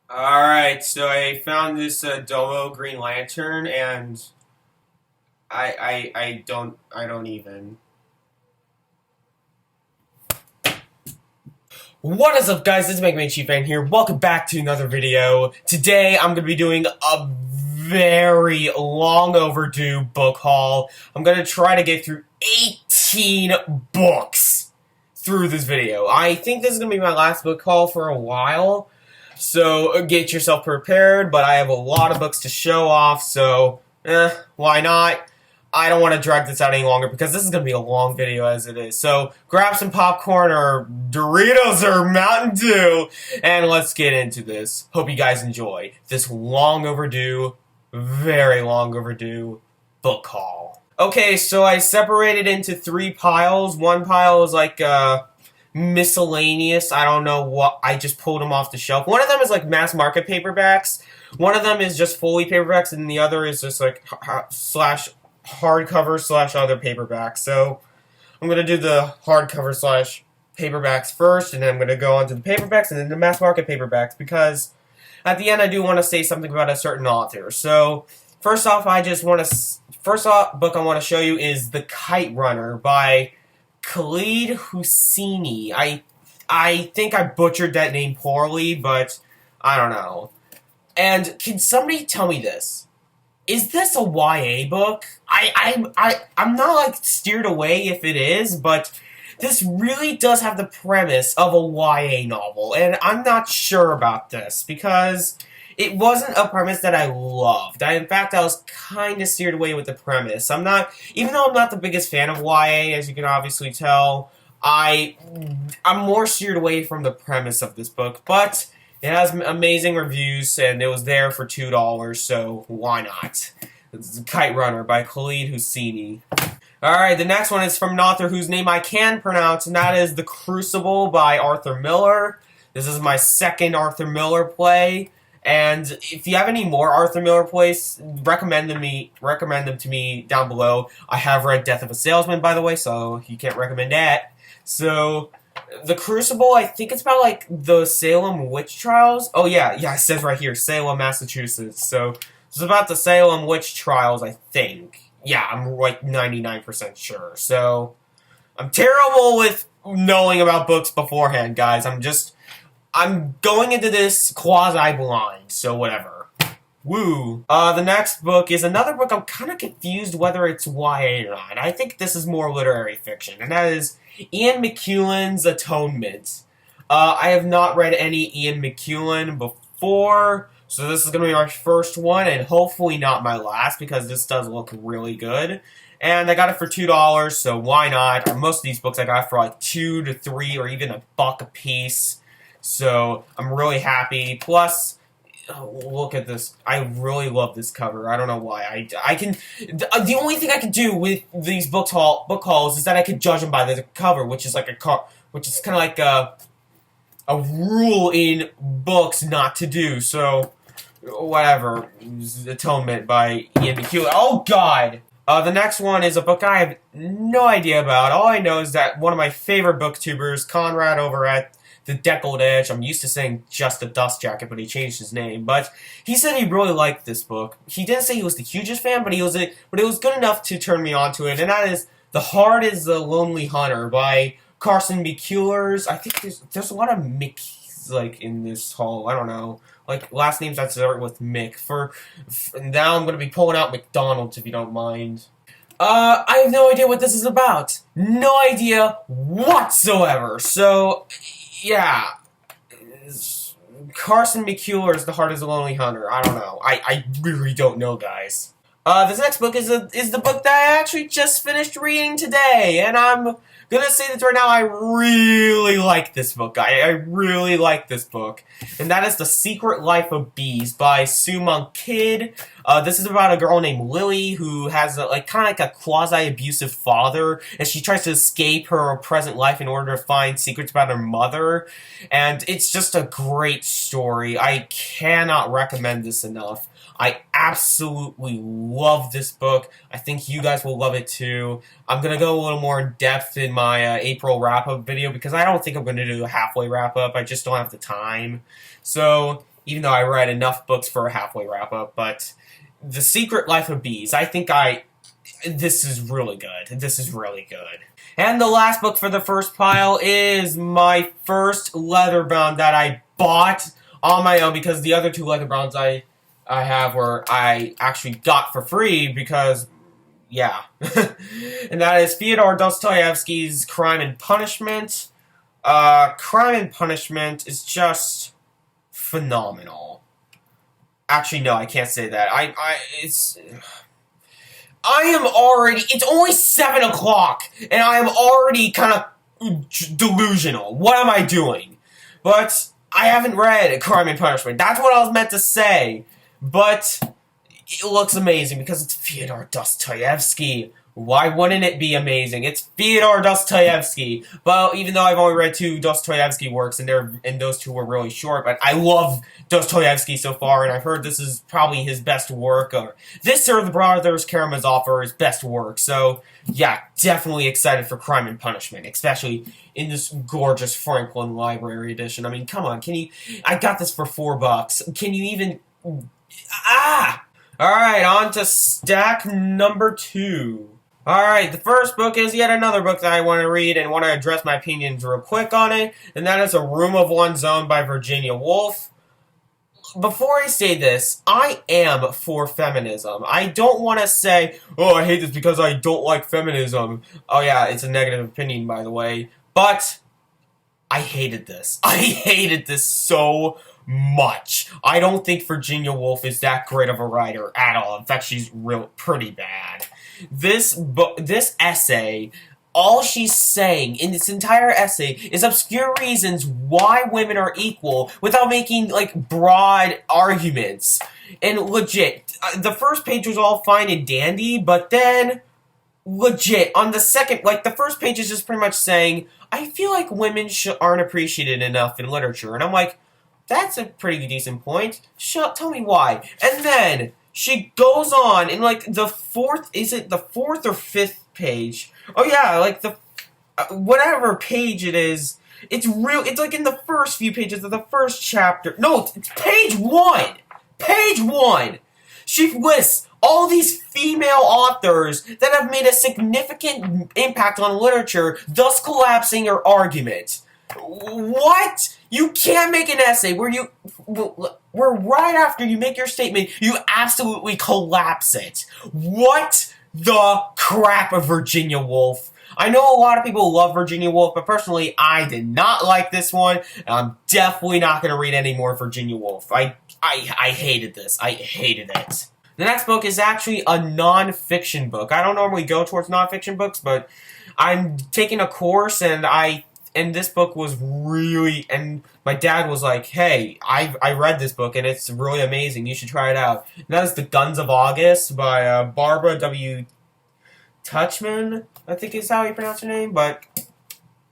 Alright, so I found this Domo Green Lantern, and I don't even. What is up, guys? This is Mega Man Chief Fan here. Welcome back to another video. Today, I'm going to be doing a very long overdue book haul. I'm going to try to get through 18 books through this video. I think this is going to be my last book haul for a while. So get yourself prepared, but I have a lot of books to show off, so why not? I don't want to drag this out any longer because this is going to be a long video as it is. So grab some popcorn or Doritos or Mountain Dew, and let's get into this. Hope you guys enjoy this long overdue, very long overdue book haul. Okay, so I separated into three piles. One pile is like, miscellaneous. I don't know what. I just pulled them off the shelf. One of them is like mass market paperbacks. One of them is just fully paperbacks, and the other is just like slash hardcover slash other paperbacks. So I'm gonna do the hardcover slash paperbacks first, and then I'm gonna go on to the paperbacks and then the mass market paperbacks because at the end I do want to say something about a certain author. So first off, first off book I want to show you is The Kite Runner by Khalid Hosseini. I think I butchered that name poorly, but I don't know. And can somebody tell me this? Is this a YA book? I'm not like steered away if it is, but this really does have the premise of a YA novel, and I'm not sure about this because it wasn't a premise that I loved. In fact, I was kind of steered away with the premise. Even though I'm not the biggest fan of YA, as you can obviously tell, I'm more steered away from the premise of this book, but it has amazing reviews, and it was there for $2, so why not? It's Kite Runner by Khalid Hosseini. Alright, the next one is from an author whose name I can pronounce, and that is The Crucible by Arthur Miller. This is my second Arthur Miller play. And if you have any more Arthur Miller plays, recommend them to me down below. I have read Death of a Salesman, by the way, so you can't recommend that. So, The Crucible, I think it's about, like, the Salem witch trials. Oh, yeah, it says right here, Salem, Massachusetts. So, it's about the Salem witch trials, I think. Yeah, I'm, like, 99% sure. So, I'm terrible with knowing about books beforehand, guys. I'm going into this quasi-blind, so whatever. Woo. The next book is another book I'm kind of confused whether it's YA or not. I think this is more literary fiction, and that is Ian McEwan's Atonement. I have not read any Ian McEwan before, so this is going to be my first one, and hopefully not my last, because this does look really good. And I got it for $2, so why not? Most of these books I got for like $2 to $3 or even $1 a piece. So, I'm really happy. Plus, look at this. I really love this cover. I don't know why. The only thing I can do with these book hauls is that I can judge them by the cover, which is like which is kind of like a rule in books not to do. So, whatever. Atonement by Ian McEwan. Oh, God! The next one is a book I have no idea about. All I know is that one of my favorite booktubers, Conrad over at The Deckled Edge. I'm used to saying Just a Dust Jacket, but he changed his name. But he said he really liked this book. He didn't say he was the hugest fan, but it was good enough to turn me on to it. And that is The Heart is the Lonely Hunter by Carson McCullers. I think there's a lot of Micks like in this haul. I don't know. Like last names that start with Mick. Now I'm gonna be pulling out McDonald's if you don't mind. I have no idea what this is about. No idea whatsoever. So, yeah. Carson McCullers, The Heart is a Lonely Hunter. I don't know. I really don't know, guys. This next book is the book that I actually just finished reading today, and I'm gonna say this right now, I really like this book. I really like this book. And that is The Secret Life of Bees by Sue Monk Kidd. This is about a girl named Lily who has kind of like a quasi-abusive father, and she tries to escape her present life in order to find secrets about her mother. And it's just a great story. I cannot recommend this enough. I absolutely love this book. I think you guys will love it too. I'm going to go a little more in depth in my April wrap-up video because I don't think I'm going to do a halfway wrap-up. I just don't have the time. So, even though I read enough books for a halfway wrap-up, but The Secret Life of Bees, this is really good. This is really good. And the last book for the first pile is my first leatherbound that I bought on my own, because the other 2 leatherbounds I have were I actually got for free because, yeah. And that is Fyodor Dostoevsky's Crime and Punishment. Crime and Punishment is just phenomenal. Actually, no, I can't say that. It's only 7 o'clock, and I am already kind of delusional. What am I doing? But I haven't read Crime and Punishment. That's what I was meant to say. But it looks amazing because it's Fyodor Dostoevsky. Why wouldn't it be amazing? It's Fyodor Dostoevsky. Well, even though I've only read 2 Dostoevsky works, and those 2 were really short, but I love Dostoevsky so far, and I've heard this is probably his best work, or this or the Brothers Karamazov are his best work. So, yeah, definitely excited for Crime and Punishment, especially in this gorgeous Franklin Library edition. I mean, come on, I got this for $4. Can you even... Alright, on to stack number 2. Alright, the first book is yet another book that I want to read and want to address my opinions real quick on it, and that is A Room of One's Own by Virginia Woolf. Before I say this, I am for feminism. I don't want to say, oh, I hate this because I don't like feminism. Oh yeah, it's a negative opinion, by the way. But I hated this. I hated this so much. I don't think Virginia Woolf is that great of a writer at all. In fact, she's pretty bad. This essay, all she's saying in this entire essay is obscure reasons why women are equal without making, like, broad arguments. And legit, the first page was all fine and dandy, but then, legit, on the second, like, the first page is just pretty much saying, I feel like women aren't appreciated enough in literature. And I'm like, that's a pretty decent point. Tell me why. And then she goes on in, like, the 4th, is it the 4th or 5th page? Oh yeah, like the, whatever page it is, it's like in the first few pages of the first chapter. No, it's page 1! Page 1! She lists all these female authors that have made a significant impact on literature, thus collapsing her argument. What? You can't make an essay where right after you make your statement, you absolutely collapse it. What the crap of Virginia Woolf? I know a lot of people love Virginia Woolf, but personally, I did not like this one, and I'm definitely not going to read any more Virginia Woolf. I hated this. I hated it. The next book is actually a non-fiction book. I don't normally go towards non-fiction books, but I'm taking a course, and this book was really, and my dad was like, hey, I read this book, and it's really amazing. You should try it out. And that is The Guns of August by Barbara W. Tuchman, I think is how you pronounce her name, but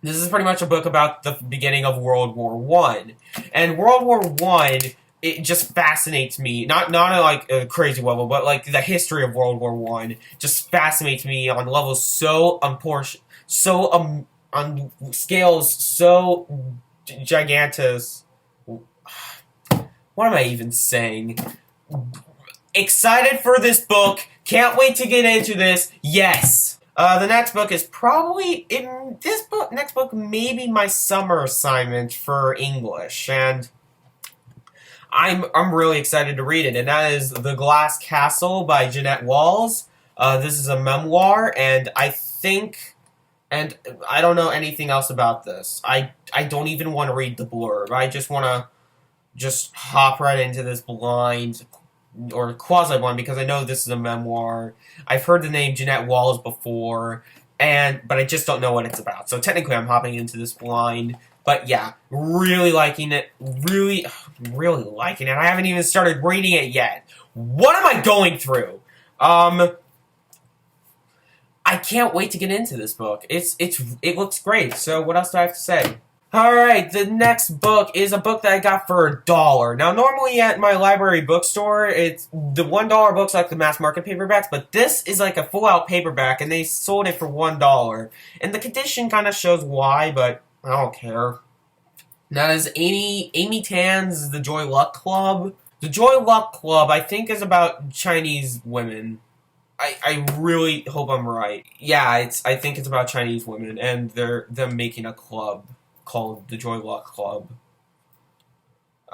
this is pretty much a book about the beginning of World War I. And World War I, it just fascinates me, not on like a crazy level, but like the history of World War I just fascinates me on levels so on scales so gigantus. What am I even saying? Excited for this book. Can't wait to get into this. Yes. The next book is probably next book may be my summer assignment for English, and I'm really excited to read it, and that is The Glass Castle by Jeanette Walls. This is a memoir, and I don't know anything else about this. I don't even want to read the blurb. I just want to hop right into this blind, or quasi-blind, because I know this is a memoir. I've heard the name Jeanette Walls before, but I just don't know what it's about. So technically I'm hopping into this blind. But yeah, really liking it. Really liking it. I haven't even started reading it yet. What am I going through? I can't wait to get into this book. It looks great. So what else do I have to say? Alright, the next book is a book that I got for $1. Now, normally at my library bookstore, it's the $1 books like the mass market paperbacks, but this is like a full-out paperback, and they sold it for $1. And the condition kind of shows why, but I don't care. That is Amy Tan's The Joy Luck Club. The Joy Luck Club, I think, is about Chinese women. I really hope I'm right. Yeah, I think it's about Chinese women, and them making a club called the Joy Luck Club.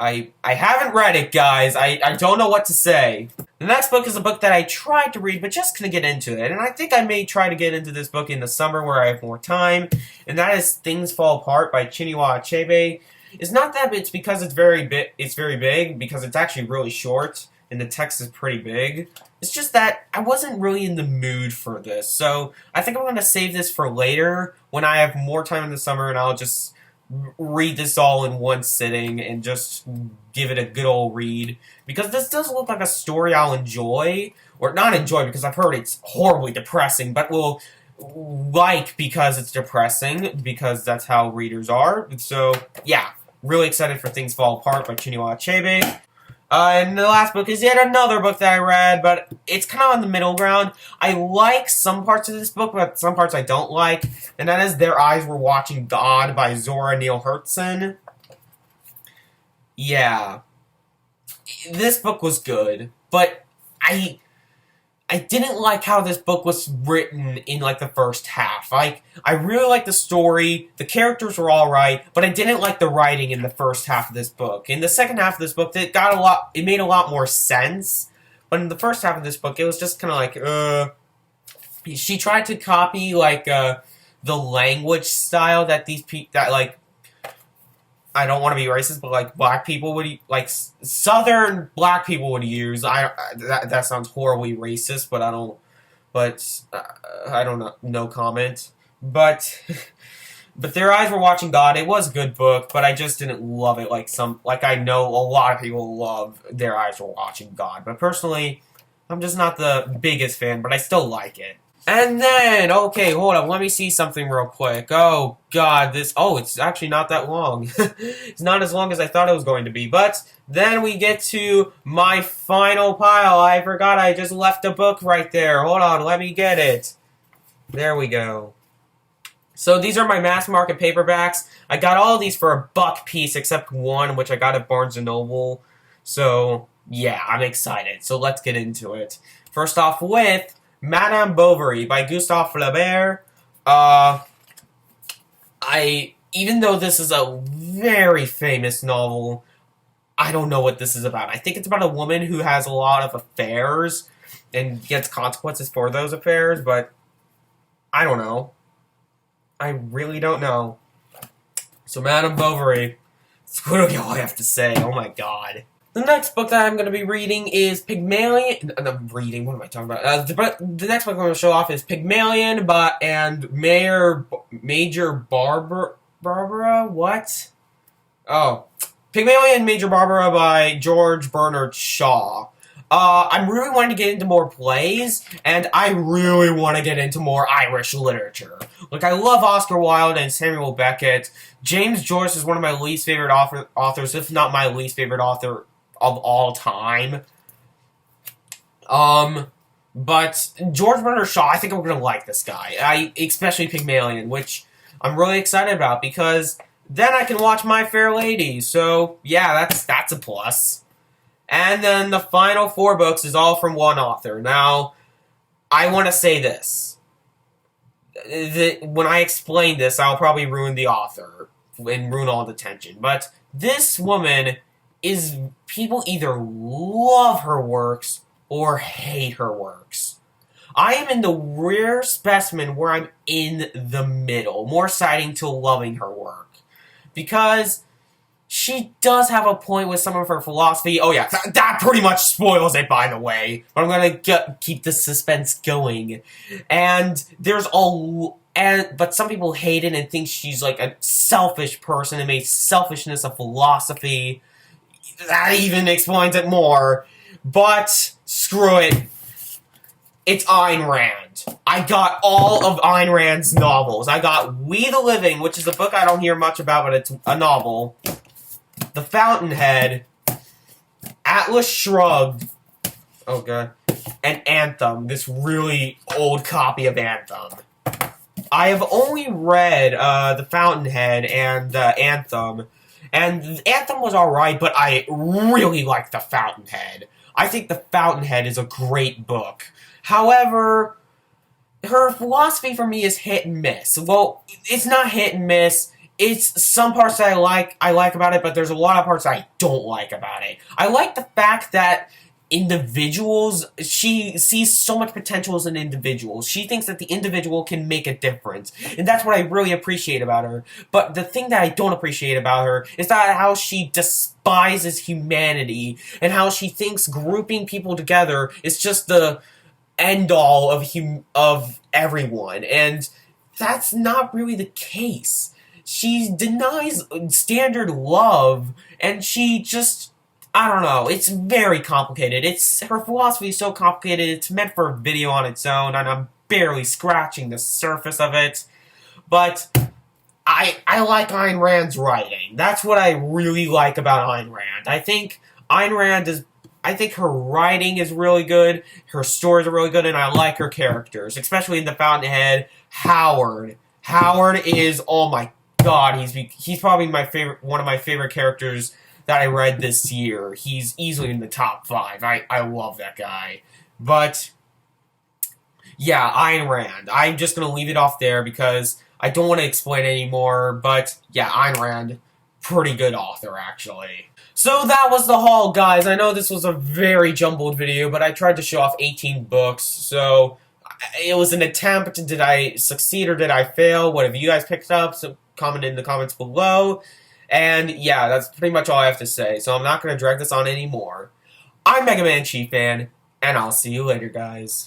I haven't read it, guys. I don't know what to say. The next book is a book that I tried to read, but just couldn't get into it. And I think I may try to get into this book in the summer where I have more time. And that is Things Fall Apart by Chinua Achebe. It's not that it's because it's very big, because it's actually really short, and the text is pretty big. It's just that I wasn't really in the mood for this. So I think I'm going to save this for later when I have more time in the summer, and I'll just read this all in one sitting and just give it a good old read, because this does look like a story I'll enjoy, or not enjoy because I've heard it's horribly depressing, but will like because it's depressing, because that's how readers are. So yeah, really excited for Things Fall Apart by Chinua Achebe. And the last book is yet another book that I read, but it's kind of on the middle ground. I like some parts of this book, but some parts I don't like, and that is Their Eyes Were Watching God by Zora Neale Hurston. Yeah. This book was good, but I didn't like how this book was written in, like, the first half. Like, I really liked the story, the characters were alright, but I didn't like the writing in the first half of this book. In the second half of this book, it made a lot more sense, but in the first half of this book, it was just kind of like, she tried to copy, like, the language style that I don't want to be racist, but like black people would, like Southern black people would use. That sounds horribly racist, but I don't know. No comment. But Their Eyes Were Watching God. It was a good book, but I just didn't love it like I know a lot of people love Their Eyes Were Watching God. But personally, I'm just not the biggest fan, but I still like it. And then, okay, hold on, let me see something real quick. Oh, God, it's actually not that long. It's not as long as I thought it was going to be. But then we get to my final pile. I forgot I just left a book right there. Hold on, let me get it. There we go. So these are my mass market paperbacks. I got all of these for $1 piece, except one, which I got at Barnes & Noble. So, yeah, I'm excited. So let's get into it. First off with Madame Bovary by Gustave Flaubert. Even though this is a very famous novel, I don't know what this is about. I think it's about a woman who has a lot of affairs and gets consequences for those affairs, but I don't know. I really don't know. So Madame Bovary, that's literally all I have to say. Oh my god. The next book that I'm going to be reading is Pygmalion. I'm reading. What am I talking about? The next book I'm going to show off is Pygmalion and Major Barbara. What? Oh, Pygmalion and Major Barbara by George Bernard Shaw. I'm really wanting to get into more plays, and I really want to get into more Irish literature. Like, I love Oscar Wilde and Samuel Beckett. James Joyce is one of my least favorite authors, if not my least favorite author of all time. But George Bernard Shaw, I think I'm gonna like this guy. Especially Pygmalion, which I'm really excited about, because then I can watch My Fair Lady. So, yeah, that's a plus. And then the final 4 books is all from one author. Now, I want to say this. When I explain this, I'll probably ruin the author and ruin all the tension. But this woman people either love her works or hate her works. I am in the rare specimen where I'm in the middle, more siding to loving her work. Because she does have a point with some of her philosophy. Oh yeah, that pretty much spoils it, by the way. But I'm gonna keep the suspense going. And but some people hate it and think she's like a selfish person and makes selfishness a philosophy. That even explains it more. But screw it. It's Ayn Rand. I got all of Ayn Rand's novels. I got We the Living, which is a book I don't hear much about, but it's a novel. The Fountainhead, Atlas Shrugged, oh god, and Anthem, this really old copy of Anthem. I have only read The Fountainhead and Anthem, And Anthem was alright, but I really like The Fountainhead. I think The Fountainhead is a great book. However, her philosophy for me is hit and miss. Well, it's not hit and miss. It's some parts that I like about it, but there's a lot of parts I don't like about it. I like the fact that individuals, she sees so much potential as an individual. She thinks that the individual can make a difference. And that's what I really appreciate about her. But the thing that I don't appreciate about her is that how she despises humanity and how she thinks grouping people together is just the end all of everyone. And that's not really the case. She denies standard love, and she just, I don't know, it's very complicated. Her philosophy is so complicated, it's meant for a video on its own, and I'm barely scratching the surface of it. But I like Ayn Rand's writing. That's what I really like about Ayn Rand. I think her writing is really good, her stories are really good, and I like her characters, especially in The Fountainhead. Howard. Howard is, oh my god, he's probably one of my favorite characters that I read this year. He's easily in the top 5. I love that guy. But, yeah, Ayn Rand. I'm just going to leave it off there because I don't want to explain anymore. But, yeah, Ayn Rand, pretty good author, actually. So that was the haul, guys. I know this was a very jumbled video, but I tried to show off 18 books, so it was an attempt. Did I succeed or did I fail? What have you guys picked up? So comment in the comments below. And yeah, that's pretty much all I have to say. So I'm not going to drag this on anymore. I'm Mega Man Chief Fan, and I'll see you later, guys.